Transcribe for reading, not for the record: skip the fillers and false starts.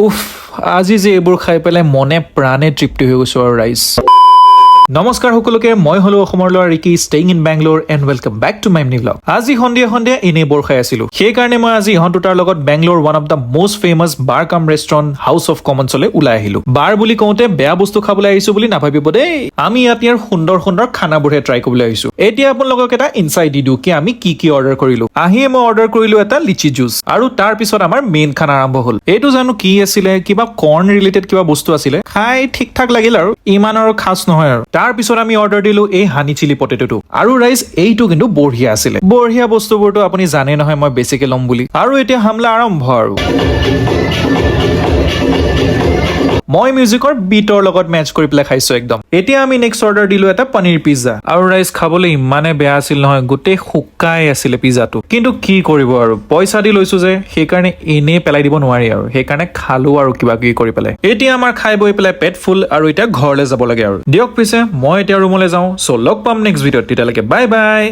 উফ আজি যে এইবোৰ খাই পেলাই মনে প্ৰাণে তৃপ্তি হৈ গৈছো আৰু ৰাইজ নমস্কাৰ সকলোকে মই হলো অসমৰ ল'ৰা Ricky staying in Bangalore and welcome back to my new blog আজি সন্ধিয়া এনেই বৰ খাই আছিলো সেইকাৰণে মই আজি ইহঁত দুটাৰ লগত Bangalore one of the most famous bar cum restaurant house of কমনছলৈ ওলাই আহিলো বাৰ বুলি কওঁতে বেয়া বস্তু খাবলৈ আহিছো বুলি নাভাবিব দেই আমি ইয়াত ইয়াৰ সুন্দৰ সুন্দৰ খানাবোৰহে ট্ৰাই কৰিবলৈ আহিছো এতিয়া আপোনালোকক এটা ইনচাইট দি দিওঁ কি আমি কি অৰ্ডাৰ কৰিলো আহিয়ে মই অৰ্ডাৰ কৰিলো এটা লিচি জুচ আৰু তাৰ পিছত আমাৰ মেইন খানা আৰম্ভ হ'ল এইটো জানো কি আছিলে কিবা কৰ্ণ ৰিলেটেড কিবা বস্তু আছিলে খাই ঠিক ঠাক লাগিল আৰু ইমান আৰু খাস নহয় আৰু তাৰ পিছত আমি অৰ্ডাৰ দিলো এই হানি চিলি পটেটোটো আৰু ৰাইজ এইটো কিন্তু বঢ়িয়া আছিলে বঢ়িয়া বস্তুবোৰটো আপুনি জানে নহয় মই বেছিকে ল'ম বুলি আৰু এতিয়া হামলা আৰম্ভ আৰু মই মিউজিকৰ বিটৰ লগত মেচ কৰি পেলাই খাইছো একদম এতিয়া আমি নেক্সট অৰ্ডাৰ দিলো এটা পনীৰ পিজ্জা আৰু ৰাইজ খাবলৈ ইমানে বেয়া আছিল নহয় গোটেই শুকাই আছিলে পিজ্জাটো কিন্তু কি কৰিব আৰু পইচা দি লৈছো যে সেইকাৰণে এনেই পেলাই দিব নোৱাৰি আৰু সেইকাৰণে খালো আৰু কিবা কিবি কৰি পেলাই এতিয়া আমাৰ খাই বৈ পেলাই পেট ফুল আৰু এতিয়া ঘৰলৈ যাব লাগে আৰু দিয়ক পিছে মই এতিয়া ৰুমলৈ যাওঁ চ' লগ পাম নেক্সট ভিডিঅ'ত তেতিয়ালৈকে বাই বাই